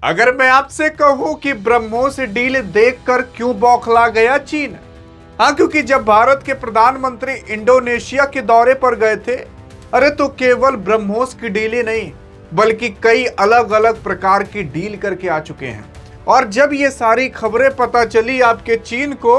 अगर मैं आपसे कहूं कि ब्रह्मोस डील देखकर क्यों बौखला गया चीन? हाँ, क्योंकि जब भारत के प्रधानमंत्री इंडोनेशिया के दौरे पर गए थे, अरे तो केवल ब्रह्मोस की डील ही नहीं बल्कि कई अलग अलग प्रकार की डील करके आ चुके हैं। और जब ये सारी खबरें पता चली आपके चीन को,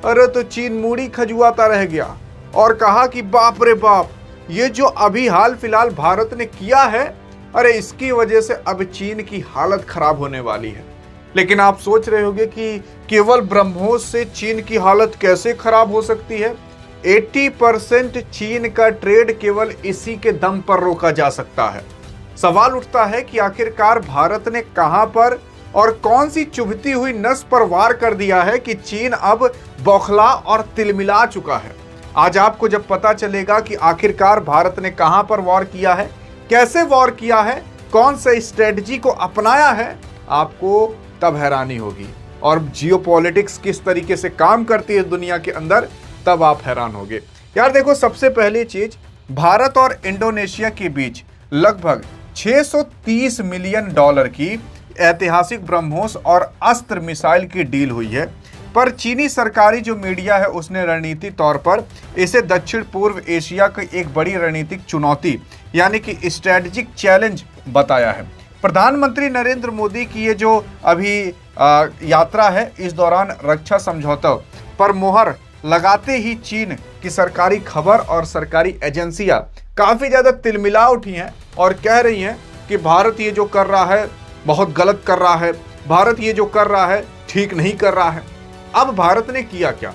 अरे तो चीन मूड़ी खजुआता रह गया और कहा कि बाप रे बाप, ये जो अभी हाल फिलहाल भारत ने किया है, अरे इसकी वजह से अब चीन की हालत खराब होने वाली है। लेकिन आप सोच रहे होंगे कि केवल ब्रह्मोस से चीन की हालत कैसे खराब हो सकती है? 80% चीन का ट्रेड केवल इसी के दम पर रोका जा सकता है। सवाल उठता है कि आखिरकार भारत ने कहां पर और कौन सी चुभती हुई नस पर वार कर दिया है कि चीन अब बौखला और तिलमिला चुका है। आज आपको जब पता चलेगा कि आखिरकार भारत ने कहां पर वॉर किया है, कैसे वॉर किया है, कौन से स्ट्रेटजी को अपनाया है, आपको तब हैरानी होगी। और जियोपॉलिटिक्स किस तरीके से काम करती है दुनिया के अंदर, तब आप हैरान होंगे। यार देखो, सबसे पहली चीज, भारत और इंडोनेशिया के बीच लगभग 630 मिलियन डॉलर की ऐतिहासिक ब्रह्मोस और अस्त्र मिसाइल की डील हुई है। पर चीनी सरकारी जो मीडिया है उसने रणनीतिक तौर पर इसे दक्षिण पूर्व एशिया की एक बड़ी रणनीतिक चुनौती यानी कि स्ट्रेटेजिक चैलेंज बताया है। प्रधानमंत्री नरेंद्र मोदी की ये जो अभी यात्रा है, इस दौरान रक्षा समझौता पर मोहर लगाते ही चीन की सरकारी खबर और सरकारी एजेंसियां काफी ज्यादा तिलमिला उठी हैं और कह रही हैं कि भारत ये जो कर रहा है बहुत गलत कर रहा है, भारत ये जो कर रहा है ठीक नहीं कर रहा है। अब भारत ने किया क्या?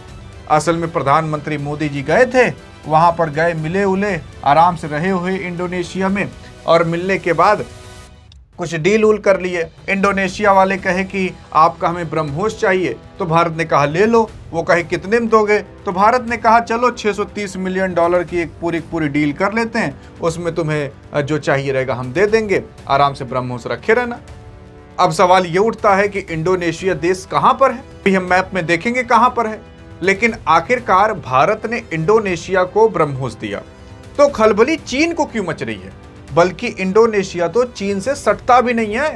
असल में प्रधानमंत्री मोदी जी गए थे, वहां पर गए, मिले उले, आराम से रहे हुए इंडोनेशिया में, और मिलने के बाद कुछ डील उल कर लिए। इंडोनेशिया वाले कहे कि आपका हमें ब्रह्मोस चाहिए, तो भारत ने कहा ले लो। वो कहे कितने में दोगे, तो भारत ने कहा चलो 630 मिलियन डॉलर की एक पूरी डील कर लेते हैं, उसमें तुम्हें जो चाहिए रहेगा हम दे देंगे, आराम से ब्रह्मोस रखे रहना। अब सवाल ये उठता है कि इंडोनेशिया देश कहां पर है? हम मैप में देखेंगे कहां पर है, लेकिन आखिरकार भारत ने इंडोनेशिया को ब्रह्मोस दिया, तो खलबली चीन को क्यों मच रही है? बल्कि इंडोनेशिया तो चीन से सटता भी नहीं है।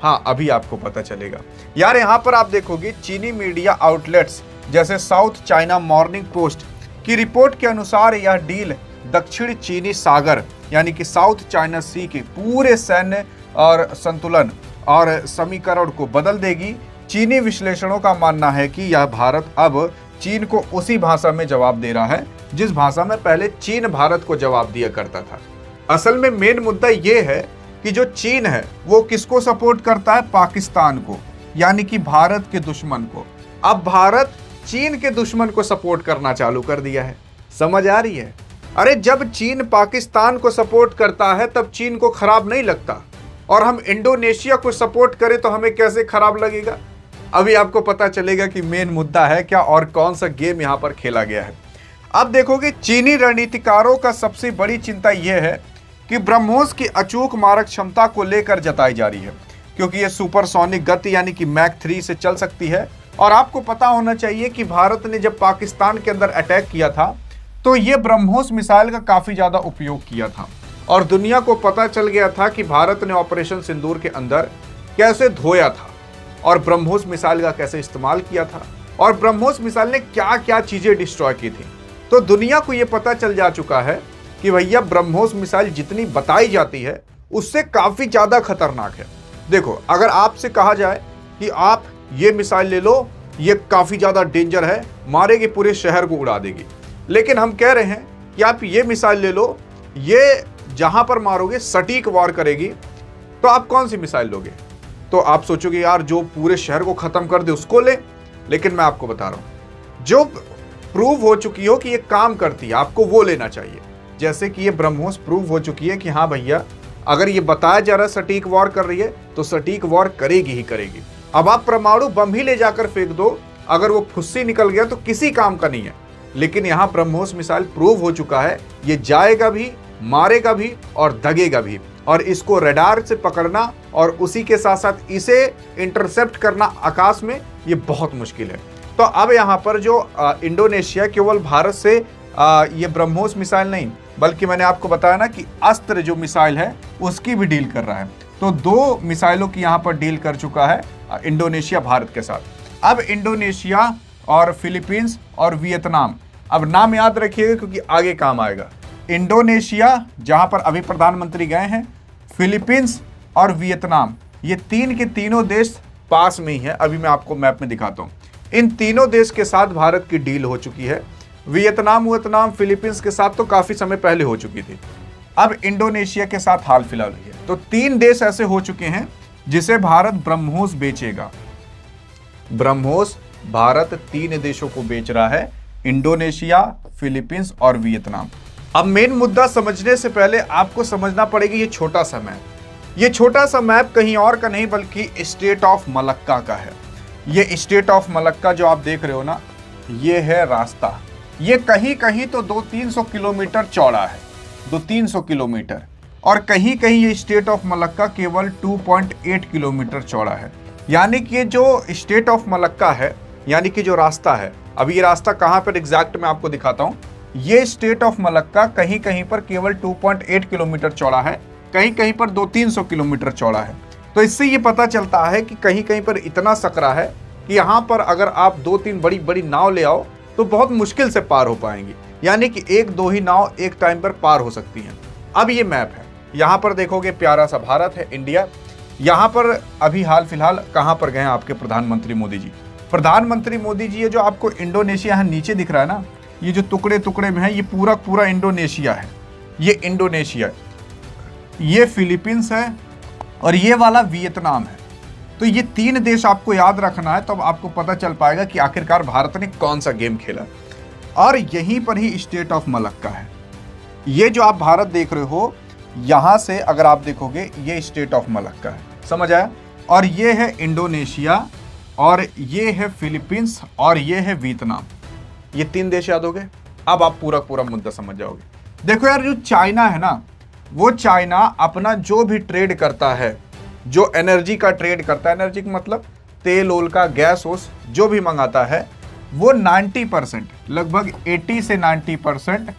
हाँ, अभी आपको पता चलेगा। यार यहां पर आप देखोगे चीनी मीडिया आउटलेट्स जैसे साउथ चाइना मॉर्निंग पोस्ट की रिपोर्ट के अनुसार यह डील दक्षिण चीनी सागर यानी कि साउथ चाइना सी के पूरे सैन्य और संतुलन और समीकरण को बदल देगी। चीनी विश्लेषणों का मानना है कि यह भारत अब चीन को उसी भाषा में जवाब दे रहा है जिस भाषा में पहले चीन भारत को जवाब दिया करता था। असल में मेन मुद्दा यह है कि जो चीन है वो किसको सपोर्ट करता है? पाकिस्तान को, यानी कि भारत के दुश्मन को। अब भारत चीन के दुश्मन को सपोर्ट करना चालू कर दिया है। समझ आ रही है? अरे जब चीन पाकिस्तान को सपोर्ट करता है तब चीन को खराब नहीं लगता, और हम इंडोनेशिया को सपोर्ट करें तो हमें कैसे खराब लगेगा? अभी आपको पता चलेगा कि मेन मुद्दा है क्या और कौन सा गेम यहां पर खेला गया है। अब देखोगे चीनी रणनीतिकारों का सबसे बड़ी चिंता यह है कि ब्रह्मोस की अचूक मारक क्षमता को लेकर जताई जा रही है, क्योंकि यह सुपरसोनिक गति यानी कि मैक 3 से चल सकती है। और आपको पता होना चाहिए कि भारत ने जब पाकिस्तान के अंदर अटैक किया था तो यह ब्रह्मोस मिसाइल का काफी ज्यादा उपयोग किया था, और दुनिया को पता चल गया था कि भारत ने ऑपरेशन सिंदूर के अंदर कैसे धोया था और ब्रह्मोस मिसाइल का कैसे इस्तेमाल किया था, और ब्रह्मोस मिसाइल ने क्या क्या चीजें डिस्ट्रॉय की थी। तो दुनिया को यह पता चल जा चुका है कि भैया ब्रह्मोस मिसाइल जितनी बताई जाती है उससे काफी ज्यादा खतरनाक है। देखो, अगर आपसे कहा जाए कि आप ये मिसाइल ले लो, ये काफी ज्यादा डेंजर है, मारेगी पूरे शहर को उड़ा देगी, लेकिन हम कह रहे हैं कि आप ये मिसाइल ले लो, ये जहां पर मारोगे सटीक वार करेगी, तो आप कौन सी मिसाइल लोगे? तो आप सोचोगे यार जो पूरे शहर को खत्म कर दे उसको ले। लेकिन मैं आपको बता रहा हूं, जो प्रूव हो चुकी हो कि ये काम करती है, आपको वो लेना चाहिए। जैसे कि ये ब्रह्मोस प्रूव हो चुकी है कि हाँ भैया, अगर ये बताया जा रहा है सटीक वॉर कर रही है तो सटीक वॉर करेगी ही करेगी। अब आप परमाणु बम ही ले जाकर फेंक दो, अगर वो फुस्सी निकल गया तो किसी काम का नहीं है। लेकिन यहां ब्रह्मोस मिसाइल प्रूव हो चुका है, ये जाएगा भी, मारेगा भी और दगेगा भी, और इसको रडार से पकड़ना और उसी के साथ साथ इसे इंटरसेप्ट करना आकाश में, ये बहुत मुश्किल है। तो अब यहां पर जो इंडोनेशिया केवल भारत से ये ब्रह्मोस मिसाइल नहीं, बल्कि मैंने आपको बताया ना कि अस्त्र जो मिसाइल है उसकी भी डील कर रहा है। तो 2 मिसाइलों की यहाँ पर डील कर चुका है इंडोनेशिया भारत के साथ। अब इंडोनेशिया और फिलीपींस और वियतनाम, अब नाम याद रखिएगा क्योंकि आगे काम आएगा। इंडोनेशिया जहां पर अभी प्रधानमंत्री गए हैं, फिलीपींस और वियतनाम, ये 3 के तीनों देश पास में ही है। अभी मैं आपको मैप में दिखाता हूं। इन तीनों देश के साथ भारत की डील हो चुकी है। वियतनाम फिलीपींस के साथ तो काफी समय पहले हो चुकी थी। अब इंडोनेशिया के साथ हाल फिलहाल हुई है। तो 3 देश ऐसे हो चुके हैं जिसे भारत ब्रह्मोस बेचेगा। ब्रह्मोस भारत 3 देशों को बेच रहा है, इंडोनेशिया, फिलीपींस और वियतनाम। अब मेन मुद्दा समझने से पहले आपको समझना पड़ेगा ये छोटा सा मैप। ये छोटा सा मैप कहीं और का नहीं बल्कि स्टेट ऑफ मलक्का का है। ये स्टेट ऑफ मलक्का जो आप देख रहे हो ना, ये है रास्ता। ये कहीं कहीं तो 200-300 किलोमीटर चौड़ा है, 200-300 किलोमीटर, और कहीं कहीं ये स्टेट ऑफ मलक्का केवल 2.8 किलोमीटर चौड़ा है। यानी कि जो स्टेट ऑफ मलक्का है, यानी कि जो रास्ता है, अभी ये रास्ता कहाँ पर एग्जैक्ट मैं आपको दिखाता हूँ। ये स्टेट ऑफ मलक्का कहीं कहीं पर केवल 2.8 किलोमीटर चौड़ा है, कहीं कहीं पर 200-300 किलोमीटर चौड़ा है। तो इससे ये पता चलता है कि कहीं कहीं पर इतना सकरा है कि यहाँ पर अगर आप 2-3 बड़ी बड़ी नाव ले आओ तो बहुत मुश्किल से पार हो पाएंगी। यानी कि 1-2 ही नाव एक टाइम पर पार हो सकती हैं। अब ये मैप है, यहाँ पर देखोगे प्यारा सा भारत है, इंडिया। यहाँ पर अभी हाल फिलहाल कहाँ पर गए आपके प्रधानमंत्री मोदी जी? प्रधानमंत्री मोदी जी, ये जो आपको इंडोनेशिया यहाँ नीचे दिख रहा है ना, ये जो टुकड़े टुकड़े में है, ये पूरा पूरा इंडोनेशिया है। ये इंडोनेशिया, ये फिलीपींस है और ये वाला वियतनाम है। तो ये 3 देश आपको याद रखना है, तब तो आपको पता चल पाएगा कि आखिरकार भारत ने कौन सा गेम खेला। और यहीं पर ही स्टेट ऑफ मलक्का है। ये जो आप भारत देख रहे हो, यहां से अगर आप देखोगे ये स्टेट ऑफ मलक्का है, समझ आया? और ये है इंडोनेशिया, और ये है फिलीपींस, और ये है वियतनाम। ये 3 देश याद हो गए। अब आप पूरा पूरा मुद्दा समझ जाओगे। देखो यार, जो चाइना है ना, वो चाइना अपना जो भी ट्रेड करता है, जो एनर्जी का ट्रेड करता है, एनर्जी का मतलब तेल ओल का, गैस ओस जो भी मंगाता है, वो 90%, लगभग 80 से 90%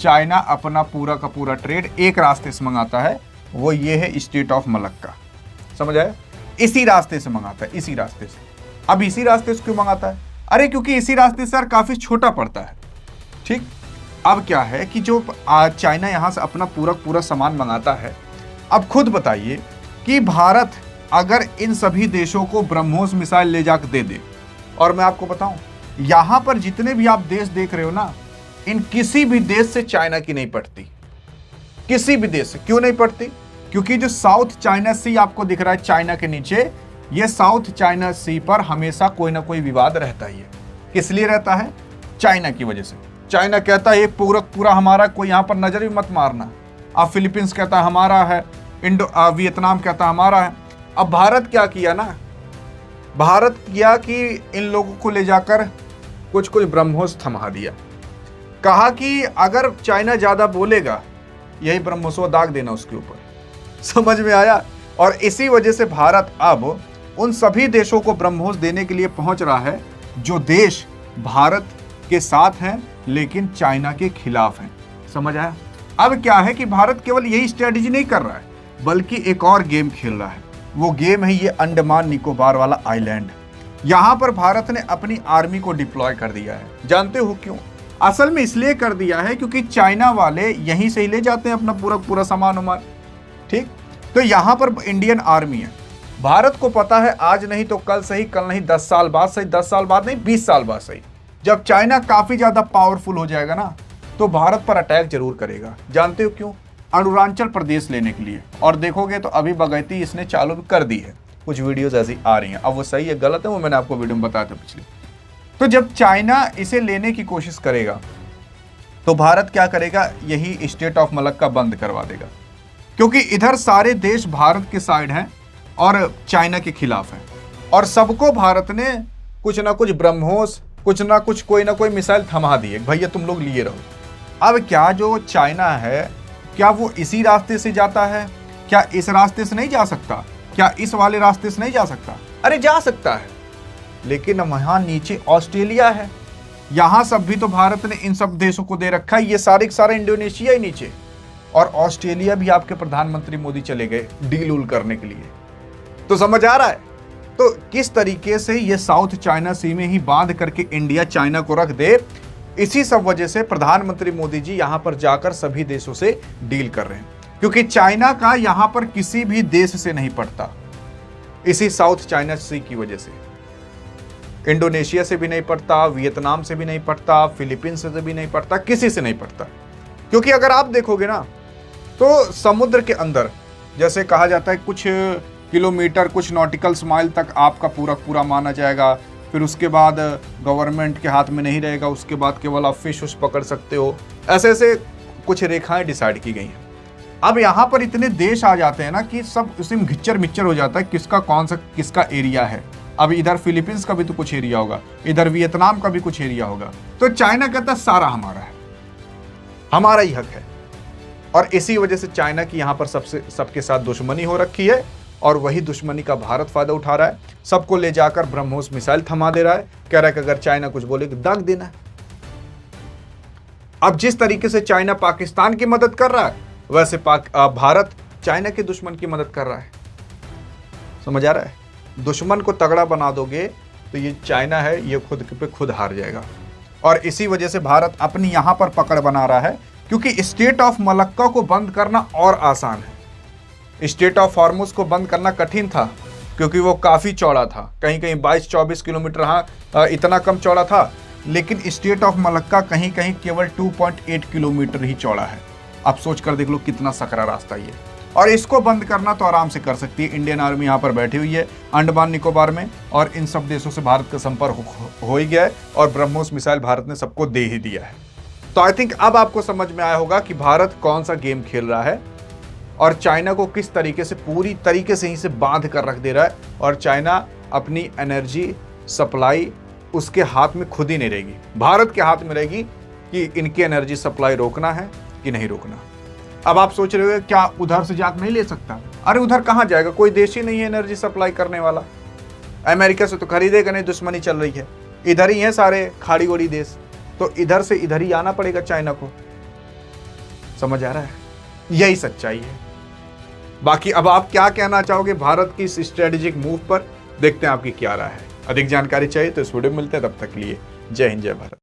चाइना अपना पूरा का पूरा ट्रेड एक रास्ते से मंगाता है। वो ये है स्टेट ऑफ मलक्का, समझ आया? इसी रास्ते से मंगाता है, इसी रास्ते से। अब इसी रास्ते से क्यों मंगाता है? अरे क्योंकि इसी रास्ते से यार काफी छोटा पड़ता है, ठीक। अब क्या है कि जो चाइना यहां से अपना पूरा पूरा सामान मंगाता है, अब खुद बताइए कि भारत अगर इन सभी देशों को ब्रह्मोस मिसाइल ले जाकर दे दे, और मैं आपको बताऊं, यहां पर जितने भी आप देश देख रहे हो ना, इन किसी भी देश से चाइना की नहीं पड़ती, किसी भी देश से। क्यों नहीं पड़ती? क्योंकि जो साउथ चाइना सी आपको दिख रहा है चाइना के नीचे, ये साउथ चाइना सी पर हमेशा कोई ना कोई विवाद रहता ही है। किस लिए रहता है? चाइना की वजह से। चाइना कहता है ये पूरा पूरा हमारा, कोई यहाँ पर नजर भी मत मारना। अब फिलीपींस कहता है हमारा है, वियतनाम कहता है हमारा है। अब भारत क्या किया ना, भारत किया कि इन लोगों को ले जाकर कुछ कुछ ब्रह्मोस थमा दिया। कहा कि अगर चाइना ज्यादा बोलेगा, यही ब्रह्मोस दाग देना उसके ऊपर। समझ में आया? और इसी वजह से भारत अब उन सभी देशों को ब्रह्मोस देने के लिए पहुंच रहा है जो देश भारत के साथ हैं लेकिन चाइना के खिलाफ हैं। समझ आया? अब क्या है कि भारत केवल यही स्ट्रेटेजी नहीं कर रहा है, बल्कि एक और गेम खेल रहा है। वो गेम है ये अंडमान निकोबार वाला आइलैंड। यहां पर भारत ने अपनी आर्मी को डिप्लॉय कर दिया है। जानते हो क्यों? असल में इसलिए कर दिया है क्योंकि चाइना वाले यहीं से ही ले जाते हैं अपना पूरा पूरा सामान उमान, ठीक। तो यहां पर इंडियन आर्मी है। भारत को पता है आज नहीं तो कल सही, कल नहीं 10 साल बाद सही, 10 साल बाद नहीं 20 साल बाद सही, जब चाइना काफी ज्यादा पावरफुल हो जाएगा ना, तो भारत पर अटैक जरूर करेगा। जानते हो क्यों? अरुणाचल प्रदेश लेने के लिए। और देखोगे तो अभी बगैती इसने चालू कर दी है, कुछ वीडियोस ऐसी आ रही हैं। अब वो सही है गलत है वो मैंने आपको वीडियो में बताया था पिछले। तो जब चाइना इसे लेने की कोशिश करेगा तो भारत क्या करेगा? यही स्टेट ऑफ मलक्का बंद करवा देगा, क्योंकि इधर सारे देश भारत के साइड हैं और चाइना के खिलाफ हैं, और सबको भारत ने कुछ ना कुछ ब्रह्मोस, कुछ ना कुछ कोई ना कोई मिसाइल थमा दिए, भैया तुम लोग लिए रहो। अब क्या जो चाइना है, क्या वो इसी रास्ते से जाता है? क्या इस रास्ते से नहीं जा सकता? क्या इस वाले रास्ते से नहीं जा सकता? अरे जा सकता है, लेकिन वहां नीचे ऑस्ट्रेलिया है, यहां सब भी तो भारत ने इन सब देशों को दे रखा है। ये सारे इंडोनेशिया ही नीचे, और ऑस्ट्रेलिया भी आपके प्रधानमंत्री मोदी चले गए डील उल करने के लिए। तो समझ आ रहा है तो किस तरीके से ये साउथ चाइना सी में ही बांध करके इंडिया चाइना को रख दे। इसी सब वजह से प्रधानमंत्री मोदी जी यहां पर जाकर सभी देशों से डील कर रहे हैं, क्योंकि चाइना का यहां पर किसी भी देश से नहीं पड़ता। इसी साउथ चाइना सी की वजह से इंडोनेशिया से भी नहीं पड़ता, वियतनाम से भी नहीं पड़ता, फिलीपींस से भी नहीं पड़ता, किसी से नहीं पड़ता। क्योंकि अगर आप देखोगे ना तो समुद्र के अंदर जैसे कहा जाता है कुछ किलोमीटर, कुछ नॉटिकल माइल तक आपका पूरा पूरा माना जाएगा, फिर उसके बाद गवर्नमेंट के हाथ में नहीं रहेगा, उसके बाद केवल आप फिश पकड़ सकते हो। ऐसे ऐसे कुछ रेखाएं डिसाइड की गई हैं। अब यहाँ पर इतने देश आ जाते हैं ना कि सब उसमें घिच्चर मिच्चर हो जाता है किसका कौन सा किसका एरिया है। अब इधर फिलीपींस का भी तो कुछ एरिया होगा, इधर वियतनाम का भी कुछ एरिया होगा। तो चाइना कहता है सारा हमारा है, हमारा ही हक है। और इसी वजह से चाइना की यहाँ पर सबके साथ दुश्मनी हो रखी है और वही दुश्मनी का भारत फायदा उठा रहा है। सबको ले जाकर ब्रह्मोस मिसाइल थमा दे रहा है, कह रहा है कि अगर चाइना कुछ बोलेगा दाग देना है। अब जिस तरीके से चाइना पाकिस्तान की मदद कर रहा है वैसे भारत चाइना के दुश्मन की मदद कर रहा है। समझ आ रहा है? दुश्मन को तगड़ा बना दोगे तो ये चाइना है ये खुद पे खुद हार जाएगा। और इसी वजह से भारत अपनी यहां पर पकड़ बना रहा है, क्योंकि स्टेट ऑफ मलक्का को बंद करना और आसान है। स्टेट ऑफ हॉर्मुज को बंद करना कठिन था क्योंकि वो काफी चौड़ा था, कहीं कहीं 22-24 किलोमीटर, हाँ इतना कम चौड़ा था। लेकिन स्टेट ऑफ मलक्का कहीं कहीं केवल 2.8 किलोमीटर ही चौड़ा है। आप सोच कर देख लो कितना सकरा रास्ता ये। और इसको बंद करना तो आराम से कर सकती है। इंडियन आर्मी यहाँ पर बैठी हुई है अंडमान निकोबार में, और इन सब देशों से भारत का संपर्क हो ही गया है और ब्रह्मोस मिसाइल भारत ने सबको दे ही दिया है। तो आई थिंक अब आपको समझ में आया होगा कि भारत कौन सा गेम खेल रहा है और चाइना को किस तरीके से पूरी तरीके से ही से बांध कर रख दे रहा है। और चाइना अपनी एनर्जी सप्लाई उसके हाथ में खुद ही नहीं रहेगी, भारत के हाथ में रहेगी कि इनकी एनर्जी सप्लाई रोकना है कि नहीं रोकना। अब आप सोच रहे हो क्या उधर से जाकर नहीं ले सकता? अरे उधर कहां जाएगा, कोई देश ही नहीं है एनर्जी सप्लाई करने वाला। अमेरिका से तो खरीदेगा नहीं, दुश्मनी चल रही है। इधर ही है सारे खाड़ी वड़ी देश, तो इधर से इधर ही आना पड़ेगा चाइना को। समझ आ रहा है? यही सच्चाई है। बाकी अब आप क्या कहना चाहोगे भारत की इस स्ट्रेटेजिक मूव पर? देखते हैं आपकी क्या राय है। अधिक जानकारी चाहिए तो इस वीडियो में मिलते हैं, तब तक के लिए जय हिंद जय भारत।